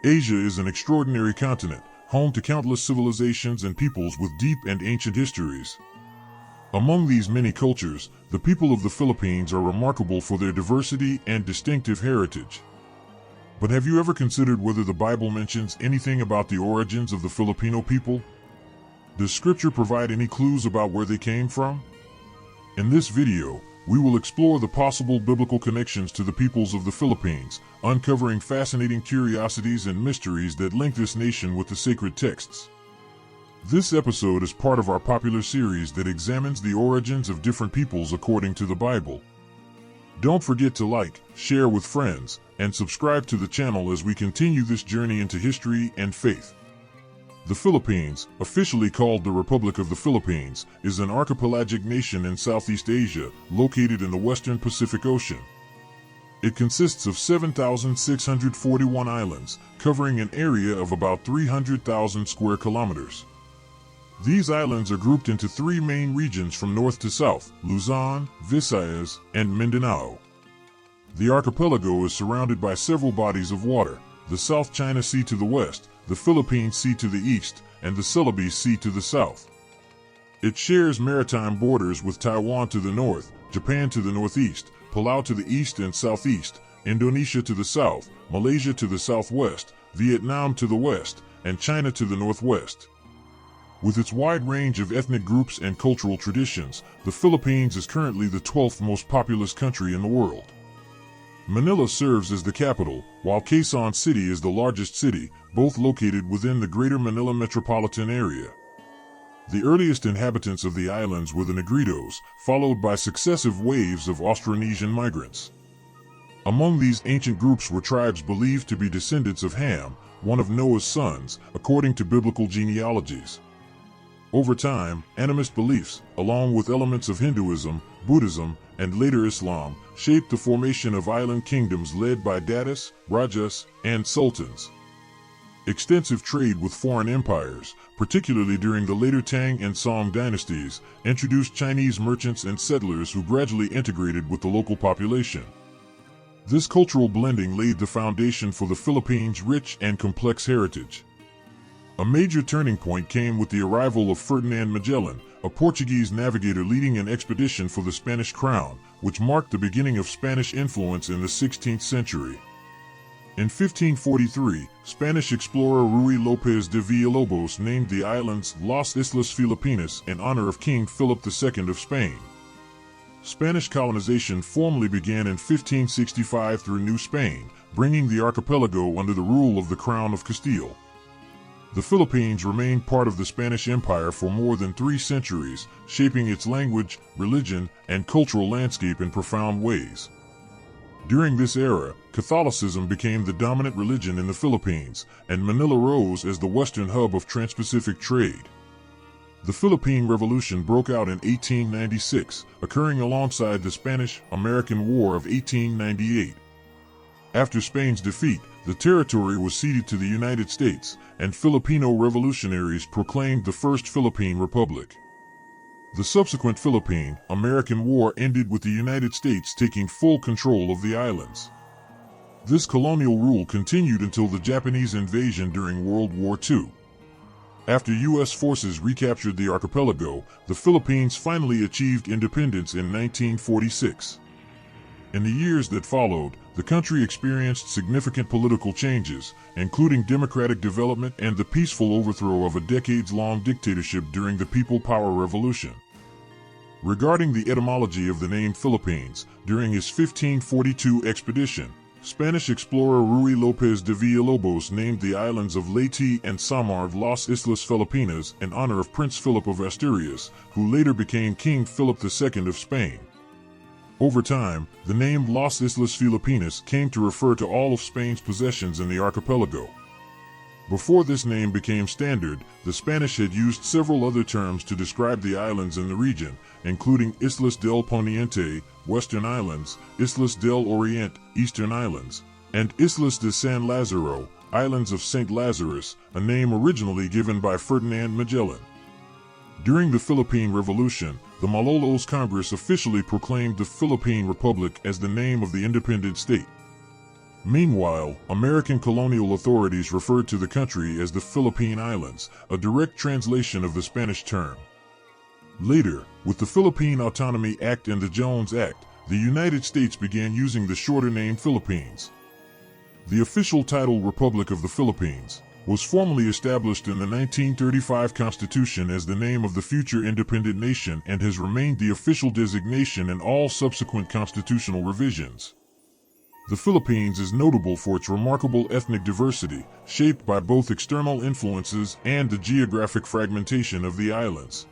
Asia is an extraordinary continent, home to countless civilizations and peoples with deep and ancient histories. Among these many cultures, the people of the Philippines are remarkable for their diversity and distinctive heritage. But have you ever considered whether the Bible mentions anything about the origins of the Filipino people? Does Scripture provide any clues about where they came from? In this video, we will explore the possible biblical connections to the peoples of the Philippines, uncovering fascinating curiosities and mysteries that link this nation with the sacred texts. This episode is part of our popular series that examines the origins of different peoples according to the Bible. Don't forget to like, share with friends, and subscribe to the channel as we continue this journey into history and faith. The Philippines, officially called the Republic of the Philippines, is an archipelagic nation in Southeast Asia, located in the western Pacific Ocean. It consists of 7,641 islands, covering an area of about 300,000 square kilometers. These islands are grouped into three main regions from north to south: Luzon, Visayas, and Mindanao. The archipelago is surrounded by several bodies of water: the South China Sea to the west, the Philippine Sea to the east, and the Celebes Sea to the south. It shares maritime borders with Taiwan to the north, Japan to the northeast, Palau to the east and southeast, Indonesia to the south, Malaysia to the southwest, Vietnam to the west, and China to the northwest. With its wide range of ethnic groups and cultural traditions, the Philippines is currently the 12th most populous country in the world. Manila serves as the capital, while Quezon City is the largest city, both located within the Greater Manila metropolitan area. The earliest inhabitants of the islands were the Negritos, followed by successive waves of Austronesian migrants. Among these ancient groups were tribes believed to be descendants of Ham, one of Noah's sons, according to biblical genealogies. Over time, animist beliefs, along with elements of Hinduism, Buddhism, and later Islam, shaped the formation of island kingdoms led by Datus, Rajas, and sultans. Extensive trade with foreign empires, particularly during the later Tang and Song dynasties, introduced Chinese merchants and settlers who gradually integrated with the local population. This cultural blending laid the foundation for the Philippines' rich and complex heritage. A major turning point came with the arrival of Ferdinand Magellan, a Portuguese navigator leading an expedition for the Spanish crown, which marked the beginning of Spanish influence in the 16th century. In 1543, Spanish explorer Ruy López de Villalobos named the islands Las Islas Filipinas in honor of King Philip II of Spain. Spanish colonization formally began in 1565 through New Spain, bringing the archipelago under the rule of the Crown of Castile. The Philippines remained part of the Spanish Empire for more than 3 centuries, shaping its language, religion, and cultural landscape in profound ways. During this era, Catholicism became the dominant religion in the Philippines, and Manila rose as the western hub of trans-Pacific trade. The Philippine Revolution broke out in 1896, occurring alongside the Spanish-American War of 1898. After Spain's defeat, the territory was ceded to the United States, and Filipino revolutionaries proclaimed the First Philippine Republic. The subsequent Philippine-American War ended with the United States taking full control of the islands. This colonial rule continued until the Japanese invasion during World War II. After U.S. forces recaptured the archipelago, the Philippines finally achieved independence in 1946. In the years that followed, the country experienced significant political changes, including democratic development and the peaceful overthrow of a decades-long dictatorship during the People Power Revolution. Regarding the etymology of the name Philippines, during his 1542 expedition, Spanish explorer Ruy López de Villalobos named the islands of Leyte and Samar Las Islas Filipinas in honor of Prince Philip of Asturias, who later became King Philip II of Spain. Over time, the name Las Islas Filipinas came to refer to all of Spain's possessions in the archipelago. Before this name became standard, the Spanish had used several other terms to describe the islands in the region, including Islas del Poniente, Western Islands, Islas del Oriente, Eastern Islands, and Islas de San Lazaro, Islands of St. Lazarus, a name originally given by Ferdinand Magellan. During the Philippine Revolution, the Malolos Congress officially proclaimed the Philippine Republic as the name of the independent state. Meanwhile, American colonial authorities referred to the country as the Philippine Islands, a direct translation of the Spanish term. Later, with the Philippine Autonomy Act and the Jones Act, the United States began using the shorter name Philippines. The official title Republic of the Philippines was formally established in the 1935 Constitution as the name of the future independent nation and has remained the official designation in all subsequent constitutional revisions. The Philippines is notable for its remarkable ethnic diversity, shaped by both external influences and the geographic fragmentation of the islands.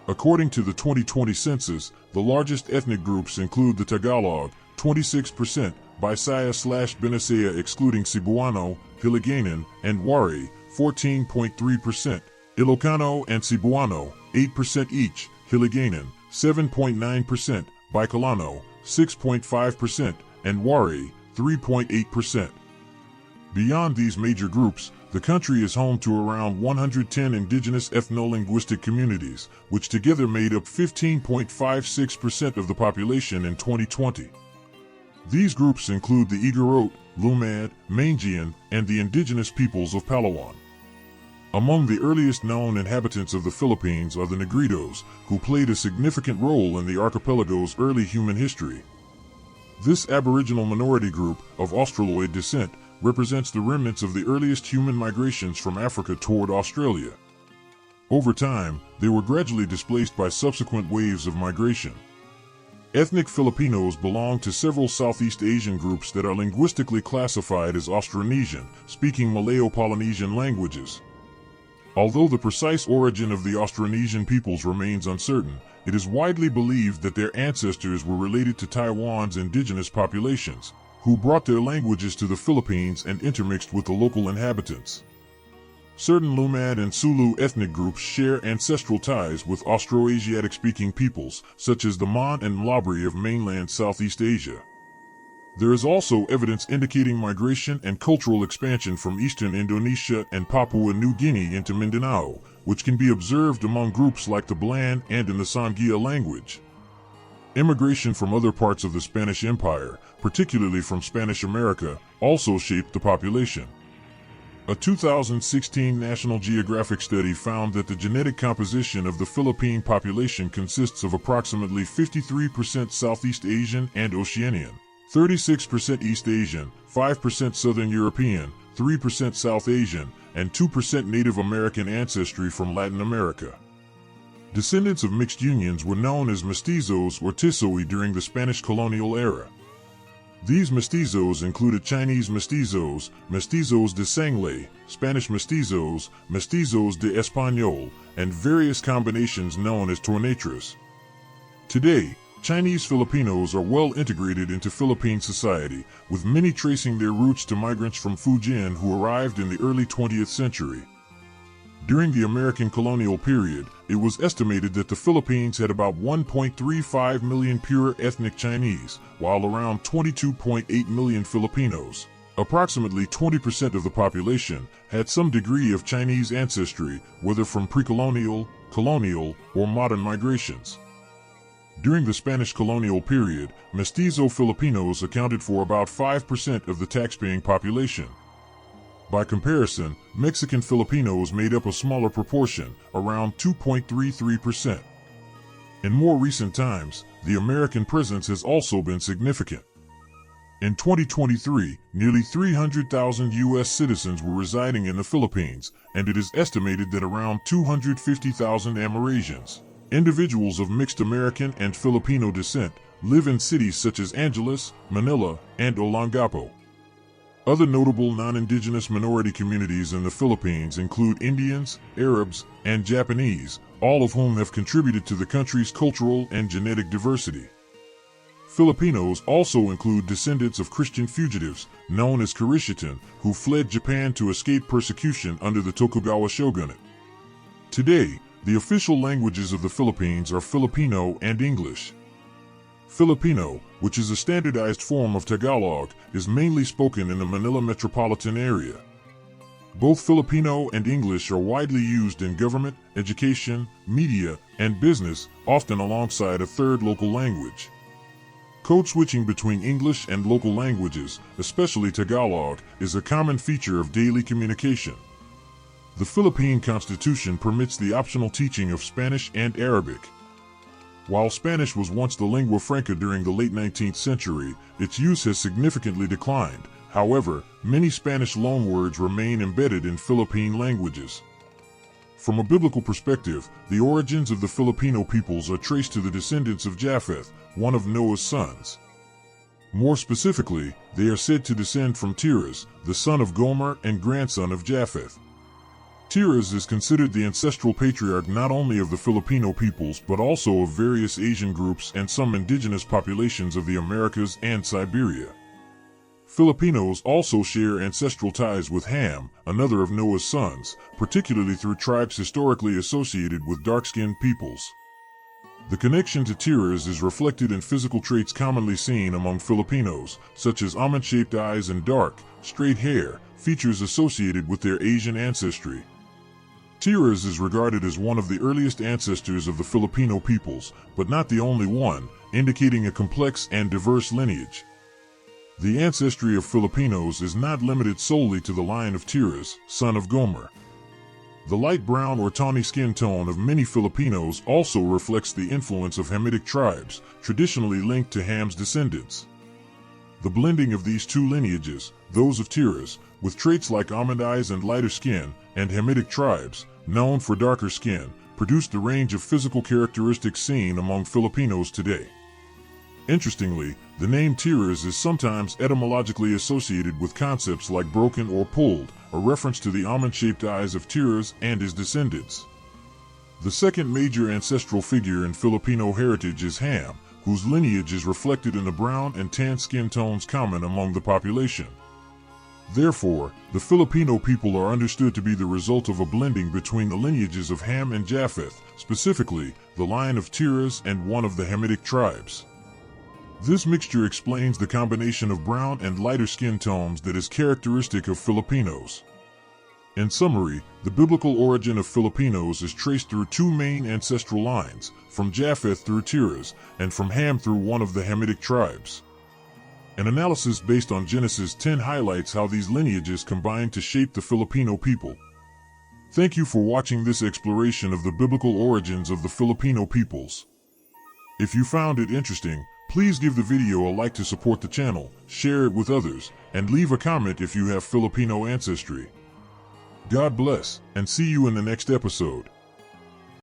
According to the 2020 census, the largest ethnic groups include the Tagalog, 26%, Bisaya/Binisaya excluding Cebuano, Hiligaynon, and Wari, 14.3%, Ilocano and Cebuano, 8% each, Hiligaynon, 7.9%, Bicolano, 6.5%, and Wari, 3.8%. Beyond these major groups, the country is home to around 110 indigenous ethno-linguistic communities, which together made up 15.56% of the population in 2020. These groups include the Igorot, Lumad, Mangian, and the indigenous peoples of Palawan. Among the earliest known inhabitants of the Philippines are the Negritos, who played a significant role in the archipelago's early human history. This aboriginal minority group, of Australoid descent, represents the remnants of the earliest human migrations from Africa toward Australia. Over time, they were gradually displaced by subsequent waves of migration. Ethnic Filipinos belong to several Southeast Asian groups that are linguistically classified as Austronesian, speaking Malayo-Polynesian languages. Although the precise origin of the Austronesian peoples remains uncertain, it is widely believed that their ancestors were related to Taiwan's indigenous populations, who brought their languages to the Philippines and intermixed with the local inhabitants. Certain Lumad and Sulu ethnic groups share ancestral ties with Austroasiatic-speaking peoples, such as the Mon and Mlabri of mainland Southeast Asia. There is also evidence indicating migration and cultural expansion from eastern Indonesia and Papua New Guinea into Mindanao, which can be observed among groups like the Blan and in the Sangya language. Immigration from other parts of the Spanish Empire, particularly from Spanish America, also shaped the population. A 2016 National Geographic study found that the genetic composition of the Philippine population consists of approximately 53% Southeast Asian and Oceanian, 36% East Asian, 5% Southern European, 3% South Asian, and 2% Native American ancestry from Latin America. Descendants of mixed unions were known as mestizos or tisoi during the Spanish colonial era. These mestizos included Chinese mestizos, mestizos de sangle, Spanish mestizos, mestizos de español, and various combinations known as tornatras. Today, Chinese Filipinos are well integrated into Philippine society, with many tracing their roots to migrants from Fujian who arrived in the early 20th century. During the American colonial period, it was estimated that the Philippines had about 1.35 million pure ethnic Chinese, while around 22.8 million Filipinos, approximately 20% of the population, had some degree of Chinese ancestry, whether from pre-colonial, colonial, or modern migrations. During the Spanish colonial period, mestizo Filipinos accounted for about 5% of the tax-paying population. By comparison, Mexican Filipinos made up a smaller proportion, around 2.33%. In more recent times, the American presence has also been significant. In 2023, nearly 300,000 U.S. citizens were residing in the Philippines, and it is estimated that around 250,000 Amerasians, individuals of mixed American and Filipino descent, live in cities such as Angeles, Manila, and Olongapo. Other notable non-indigenous minority communities in the Philippines include Indians, Arabs, and Japanese, all of whom have contributed to the country's cultural and genetic diversity. Filipinos also include descendants of Christian fugitives, known as Kirishitan, who fled Japan to escape persecution under the Tokugawa shogunate. Today, the official languages of the Philippines are Filipino and English. Filipino, which is a standardized form of Tagalog, is mainly spoken in the Manila metropolitan area. Both Filipino and English are widely used in government, education, media, and business, often alongside a third local language. Code switching between English and local languages, especially Tagalog, is a common feature of daily communication. The Philippine Constitution permits the optional teaching of Spanish and Arabic. While Spanish was once the lingua franca during the late 19th century, its use has significantly declined. However, many Spanish loanwords remain embedded in Philippine languages. From a biblical perspective, the origins of the Filipino peoples are traced to the descendants of Japheth, one of Noah's sons. More specifically, they are said to descend from Tiras, the son of Gomer and grandson of Japheth. Tiras is considered the ancestral patriarch not only of the Filipino peoples but also of various Asian groups and some indigenous populations of the Americas and Siberia. Filipinos also share ancestral ties with Ham, another of Noah's sons, particularly through tribes historically associated with dark-skinned peoples. The connection to Tiras is reflected in physical traits commonly seen among Filipinos, such as almond-shaped eyes and dark, straight hair, features associated with their Asian ancestry. Tiras is regarded as one of the earliest ancestors of the Filipino peoples, but not the only one, indicating a complex and diverse lineage. The ancestry of Filipinos is not limited solely to the line of Tiras, son of Gomer. The light brown or tawny skin tone of many Filipinos also reflects the influence of Hamitic tribes, traditionally linked to Ham's descendants. The blending of these two lineages, those of Tiras, with traits like almond eyes and lighter skin, and Hamitic tribes, known for darker skin, produced the range of physical characteristics seen among Filipinos today. Interestingly, the name Tiras is sometimes etymologically associated with concepts like broken or pulled, a reference to the almond-shaped eyes of Tiras and his descendants. The second major ancestral figure in Filipino heritage is Ham, whose lineage is reflected in the brown and tan skin tones common among the population. Therefore, the Filipino people are understood to be the result of a blending between the lineages of Ham and Japheth, specifically, the line of Tiras and one of the Hamitic tribes. This mixture explains the combination of brown and lighter skin tones that is characteristic of Filipinos. In summary, the biblical origin of Filipinos is traced through two main ancestral lines, from Japheth through Tiras, and from Ham through one of the Hamitic tribes. An analysis based on Genesis 10 highlights how these lineages combine to shape the Filipino people. Thank you for watching this exploration of the biblical origins of the Filipino peoples. If you found it interesting, please give the video a like to support the channel, share it with others, and leave a comment if you have Filipino ancestry. God bless, and see you in the next episode.